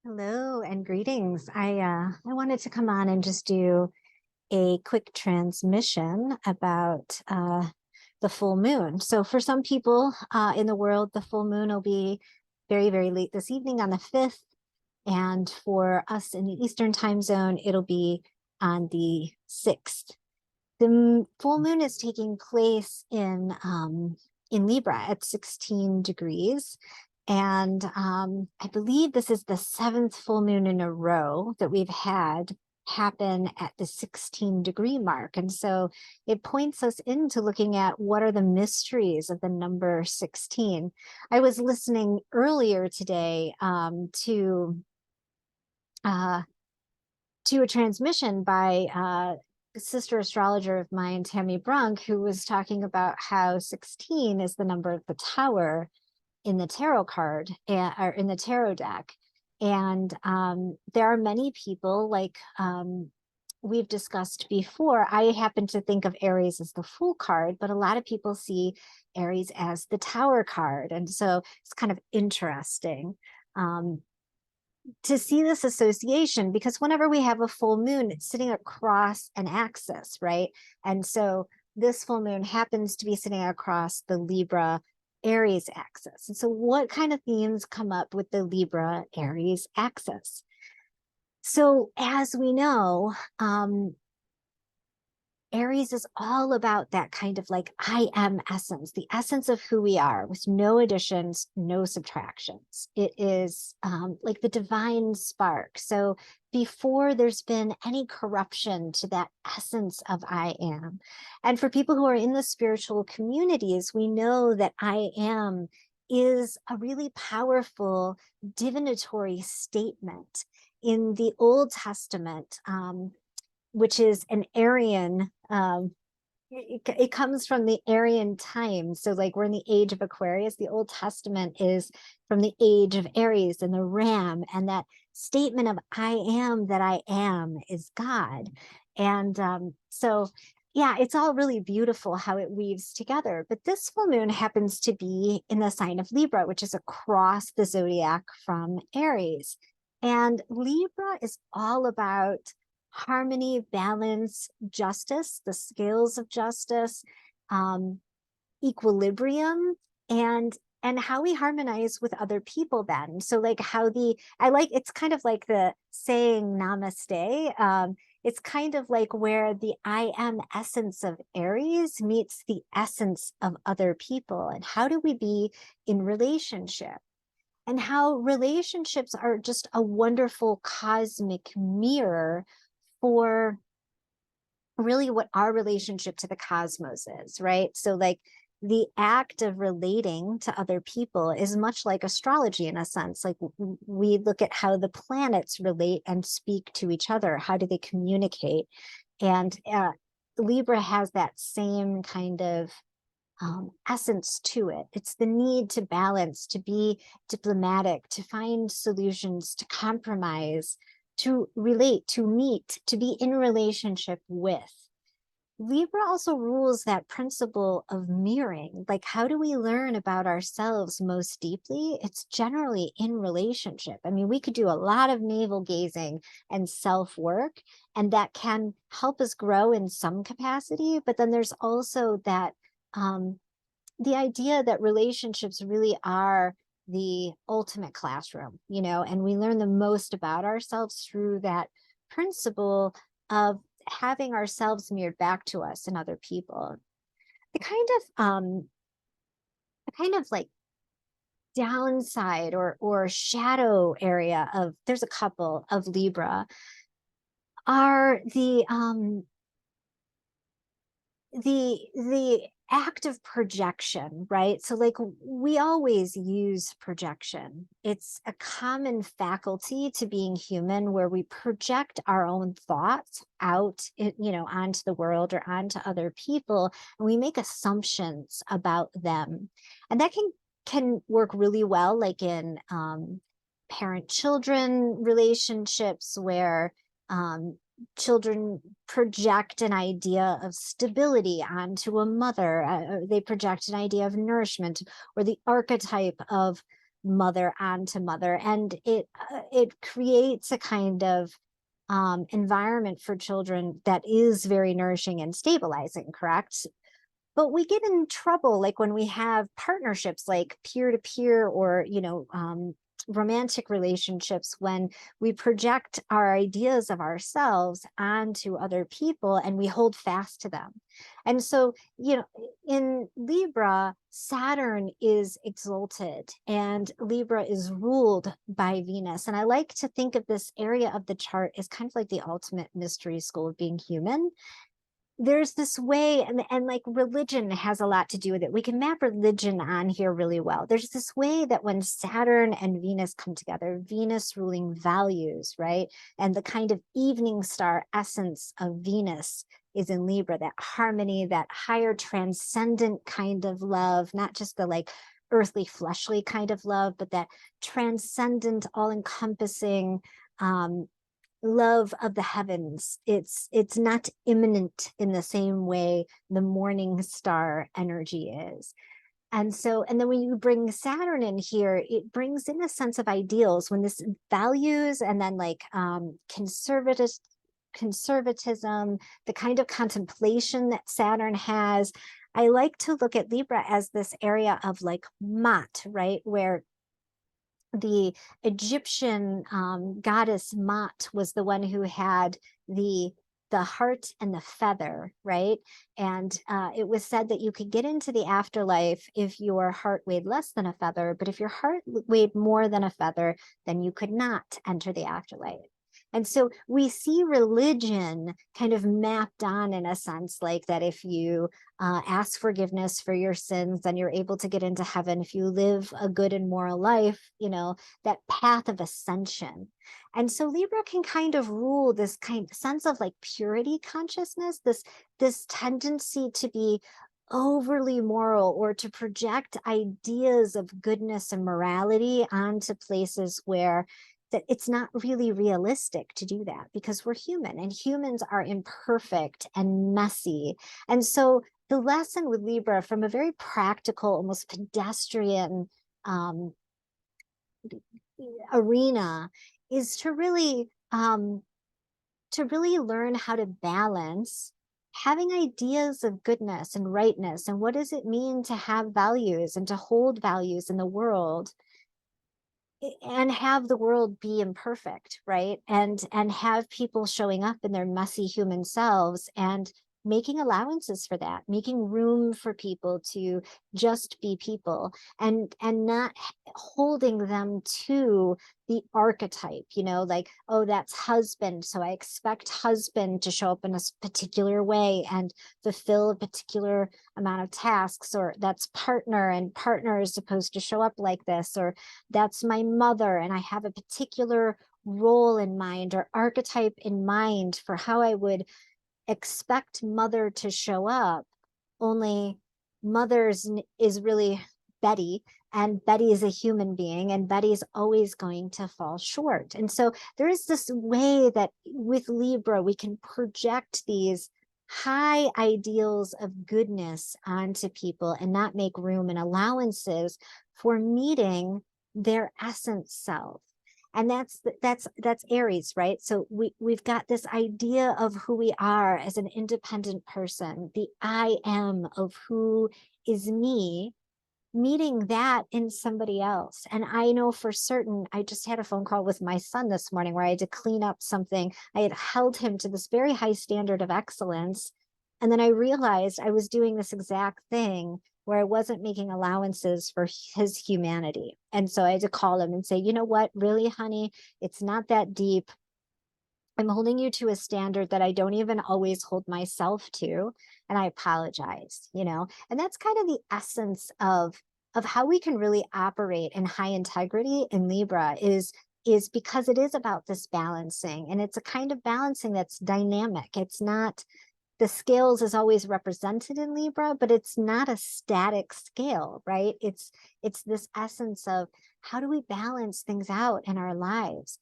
Hello and greetings. I wanted to come on and just do a quick transmission about the full moon. So for some people in the world, the full moon will be very, very late this evening on the 5th. And for us in the Eastern time zone, it'll be on the 6th. The full moon is taking place in Libra at 16 degrees. And I believe this is the seventh full moon in a row that we've had happen at the 16-degree mark. And so it points us into looking at what are the mysteries of the number 16. I was listening earlier today uh, to a transmission by a sister astrologer of mine, Tammy Brunk, who was talking about how 16 is the number of the tower in the tarot card or in the tarot deck. And there are many people, like we've discussed before. I happen to think of Aries as the Fool card, but a lot of people see Aries as the Tower card. And so it's kind of interesting to see this association, because whenever we have a full moon, it's sitting across an axis, right? And so this full moon happens to be sitting across the Libra Aries axis. And so what kind of themes come up with the Libra Aries axis? So as we know, Aries is all about that kind of like I am essence, the essence of who we are, with no additions, no subtractions. It is like the divine spark. So before there's been any corruption to that essence of I am. And for people who are in the spiritual communities, we know that I am is a really powerful divinatory statement. In the Old Testament, which is an Aryan, it comes from the Aryan time. So like we're in the age of Aquarius. The Old Testament is from the age of Aries and the ram. And that statement of I am that I am is God. And so, yeah, it's all really beautiful how it weaves together. But this full moon happens to be in the sign of Libra, which is across the zodiac from Aries. And Libra is all about harmony, balance, justice, the scales of justice, equilibrium, and how we harmonize with other people then. So like how it's kind of like the saying namaste. It's kind of like where the I am essence of Aries meets the essence of other people. And how do we be in relationship? And how relationships are just a wonderful cosmic mirror for really what our relationship to the cosmos is, right? So like the act of relating to other people is much like astrology in a sense. Like we look at how the planets relate and speak to each other. How do they communicate? And Libra has that same kind of essence to it. It's the need to balance, to be diplomatic, to find solutions, to compromise, to relate, to meet, to be in relationship with. Libra also rules that principle of mirroring. Like, how do we learn about ourselves most deeply? It's generally in relationship. I mean, we could do a lot of navel gazing and self work, and that can help us grow in some capacity. But then there's also that the idea that relationships really are the ultimate classroom, and we learn the most about ourselves through that principle of having ourselves mirrored back to us and other people. The kind of like downside or shadow area of, there's a couple of Libra, are the act of projection, right? So like we always use projection. It's a common faculty to being human, where we project our own thoughts out, onto the world or onto other people, and we make assumptions about them. And that can work really well, like in parent-children relationships, where children project an idea of stability onto a mother. They project an idea of nourishment, or the archetype of mother onto mother, and it creates a kind of environment for children that is very nourishing and stabilizing, correct? But we get in trouble like when we have partnerships like peer to peer, or romantic relationships, when we project our ideas of ourselves onto other people and we hold fast to them. And so, in Libra, Saturn is exalted and Libra is ruled by Venus. And I like to think of this area of the chart as kind of like the ultimate mystery school of being human. There's this way, and like religion has a lot to do with it. We can map religion on here really well. There's this way that when Saturn and Venus come together, Venus ruling values, right? And the kind of evening star essence of Venus is in Libra, that harmony, that higher transcendent kind of love, not just the like earthly fleshly kind of love, but that transcendent, all-encompassing love of the heavens. It's not imminent in the same way the morning star energy is. And so, and then when you bring Saturn in here, it brings in a sense of ideals, when this values, and then like conservatism, the kind of contemplation that Saturn has. I like to look at Libra as this area of like Mat, right? Where the Egyptian goddess Mat was the one who had the heart and the feather, right? And it was said that you could get into the afterlife if your heart weighed less than a feather, but if your heart weighed more than a feather, then you could not enter the afterlife. And so we see religion kind of mapped on, in a sense, like that if you ask forgiveness for your sins, then you're able to get into heaven. If you live a good and moral life, that path of ascension. And so Libra can kind of rule this kind of sense of like purity consciousness, this tendency to be overly moral, or to project ideas of goodness and morality onto places where that it's not really realistic to do that, because we're human and humans are imperfect and messy. And so the lesson with Libra, from a very practical, almost pedestrian um, arena, is to really learn how to balance having ideas of goodness and rightness, and what does it mean to have values and to hold values in the world, and have the world be imperfect, right? And have people showing up in their messy human selves, and making allowances for that, making room for people to just be people, and not holding them to the archetype, like, oh, that's husband, so I expect husband to show up in a particular way and fulfill a particular amount of tasks, or that's partner, and partner is supposed to show up like this, or that's my mother and I have a particular role in mind or archetype in mind for how I would expect mother to show up. Only mother's is really Betty, and Betty is a human being, and Betty's always going to fall short. And so there is this way that with Libra we can project these high ideals of goodness onto people and not make room and allowances for meeting their essence self. And that's Aries, right? So we've got this idea of who we are as an independent person, the I am of who is me, meeting that in somebody else. And I know for certain, I just had a phone call with my son this morning where I had to clean up something. I had held him to this very high standard of excellence, and then I realized I was doing this exact thing where I wasn't making allowances for his humanity. And so I had to call him and say, you know what, really, honey, it's not that deep. I'm holding you to a standard that I don't even always hold myself to. And I apologize, and that's kind of the essence of how we can really operate in high integrity in Libra, is because it is about this balancing, and it's a kind of balancing that's dynamic. It's not, the scales is always represented in Libra, but it's not a static scale, right? It's this essence of how do we balance things out in our lives.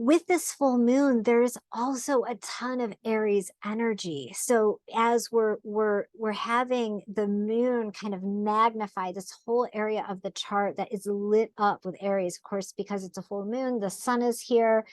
with this full moon, there's also a ton of Aries energy. So as we're having the moon kind of magnify this whole area of the chart that is lit up with Aries, of course, because it's a full moon, the sun is here.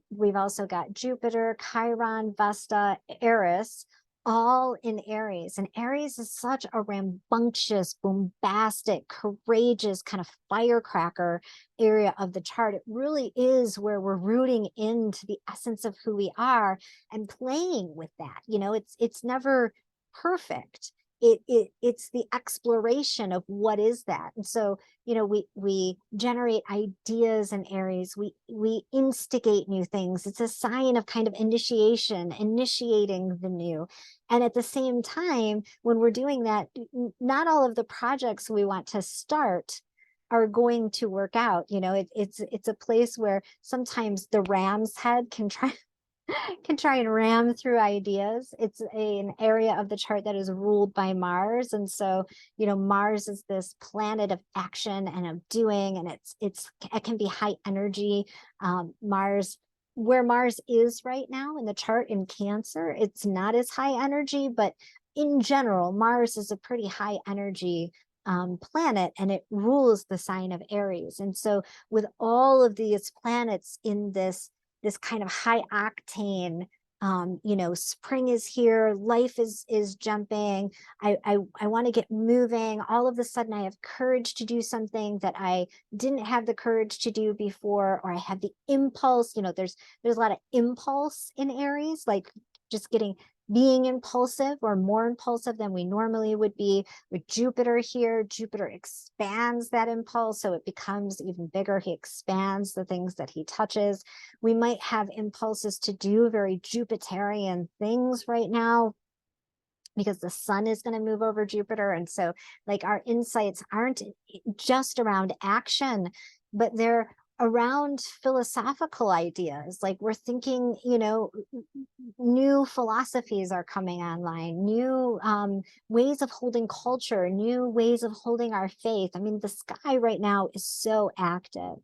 We've also got Jupiter, Chiron, Vesta, Eris, all in Aries. And Aries is such a rambunctious, bombastic, courageous kind of firecracker area of the chart. It really is where we're rooting into the essence of who we are and playing with that. You know, it's never perfect. It's the exploration of what is that. And so, you know, we generate ideas in Aries. We instigate new things. It's a sign of kind of initiation, initiating the new. And at the same time, when we're doing that, not all of the projects we want to start are going to work out. You know, it's a place where sometimes the ram's head can try can try and ram through ideas. It's an area of the chart that is ruled by Mars. And so, you know, Mars is this planet of action and of doing, and it can be high energy. Mars, where Mars is right now in the chart in Cancer, it's not as high energy, but in general, Mars is a pretty high energy planet, and it rules the sign of Aries. And so with all of these planets in this kind of high octane, you know, spring is here, life is jumping, I want to get moving, all of a sudden I have courage to do something that I didn't have the courage to do before, or I have the impulse. You know, there's a lot of impulse in Aries, like just being impulsive or more impulsive than we normally would be. With Jupiter here, Jupiter expands that impulse, so it becomes even bigger. He expands the things that he touches. We might have impulses to do very Jupiterian things right now because the sun is going to move over Jupiter. And so like our insights aren't just around action, but they're around philosophical ideas. Like we're thinking, you know, new philosophies are coming online, new ways of holding culture, new ways of holding our faith. I mean, the sky right now is so active.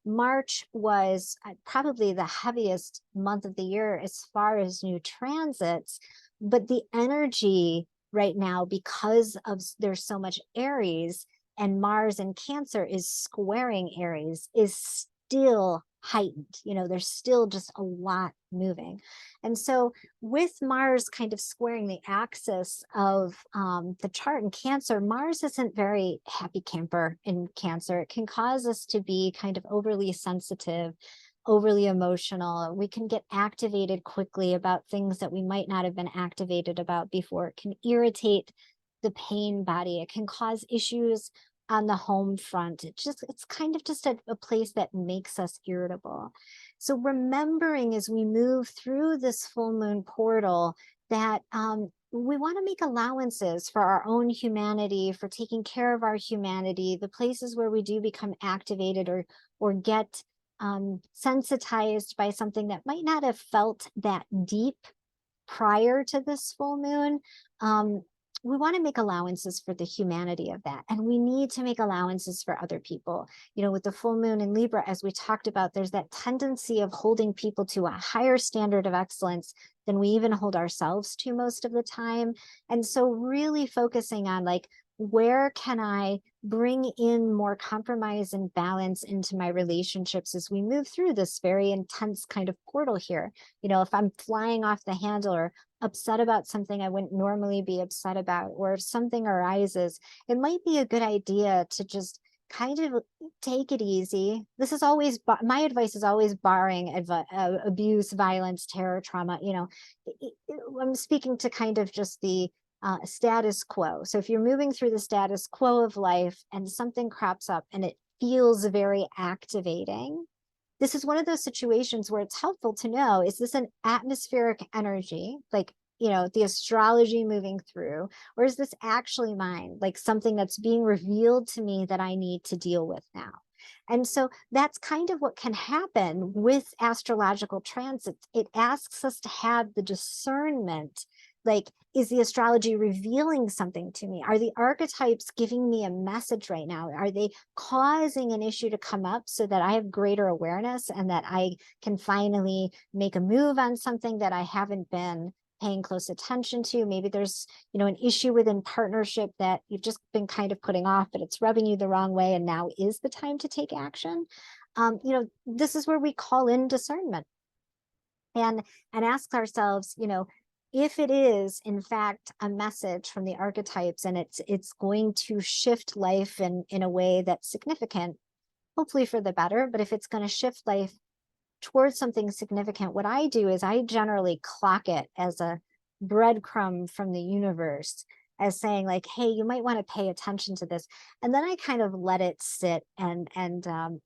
March was probably the heaviest month of the year as far as new transits, but the energy right now, because of there's so much Aries, and Mars in Cancer is squaring Aries, is still heightened. You know, there's still just a lot moving. And so with Mars kind of squaring the axis of the chart in Cancer, Mars isn't very happy camper in Cancer. It can cause us to be kind of overly sensitive, overly emotional. We can get activated quickly about things that we might not have been activated about before. It can irritate the pain body. It can cause issues on the home front. It's kind of just a place that makes us irritable. So remembering as we move through this full moon portal that we want to make allowances for our own humanity, for taking care of our humanity, the places where we do become activated or get sensitized by something that might not have felt that deep prior to this full moon. We want to make allowances for the humanity of that. And we need to make allowances for other people. You know, with the full moon in Libra, as we talked about, there's that tendency of holding people to a higher standard of excellence than we even hold ourselves to most of the time. And so really focusing on like, where can I bring in more compromise and balance into my relationships as we move through this very intense kind of portal here? You know, if I'm flying off the handle or upset about something I wouldn't normally be upset about, or if something arises, it might be a good idea to just kind of take it easy. This is always, my advice is always barring abuse, violence, terror, trauma. You know, I'm speaking to kind of just the status quo. So if you're moving through the status quo of life and something crops up and it feels very activating, this is one of those situations where it's helpful to know, is this an atmospheric energy, like, you know, the astrology moving through, or is this actually mine, like something that's being revealed to me that I need to deal with now? And so that's kind of what can happen with astrological transits. It asks us to have the discernment Like, is the astrology revealing something to me? Are the archetypes giving me a message right now? Are they causing an issue to come up so that I have greater awareness and that I can finally make a move on something that I haven't been paying close attention to? Maybe there's, an issue within partnership that you've just been kind of putting off, but it's rubbing you the wrong way, and now is the time to take action. This is where we call in discernment and ask ourselves, if it is in fact a message from the archetypes and it's going to shift life in a way that's significant, hopefully for the better, but if it's going to shift life towards something significant, what I do is I generally clock it as a breadcrumb from the universe, as saying like, hey, you might want to pay attention to this. And then I kind of let it sit and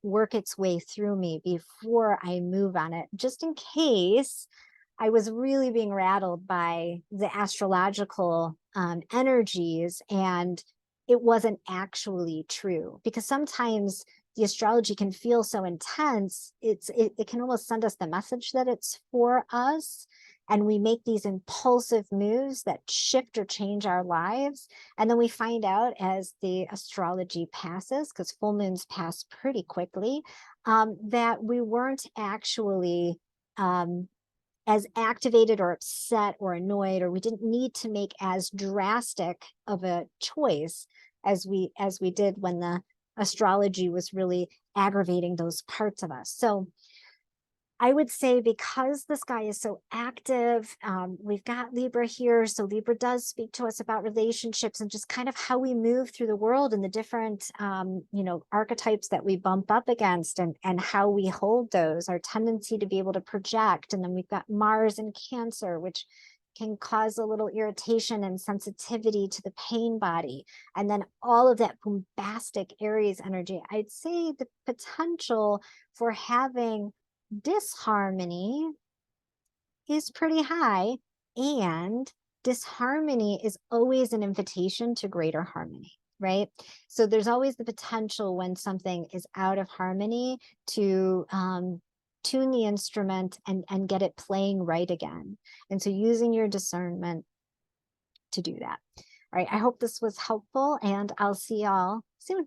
work its way through me before I move on it, just in case I was really being rattled by the astrological energies and it wasn't actually true. Because sometimes the astrology can feel so intense, it can almost send us the message that it's for us. And we make these impulsive moves that shift or change our lives. And then we find out as the astrology passes, because full moons pass pretty quickly, that we weren't actually as activated or upset or annoyed, or we didn't need to make as drastic of a choice as we did when the astrology was really aggravating those parts of us. So I would say, because the sky is so active, we've got Libra here. So Libra does speak to us about relationships and just kind of how we move through the world and the different, archetypes that we bump up against and how we hold those, our tendency to be able to project. And then we've got Mars in Cancer, which can cause a little irritation and sensitivity to the pain body. And then all of that bombastic Aries energy. I'd say the potential for having disharmony is pretty high, and disharmony is always an invitation to greater harmony, right? So there's always the potential when something is out of harmony to tune the instrument and get it playing right again. And so using your discernment to do that. All right, I hope this was helpful, and I'll see y'all soon.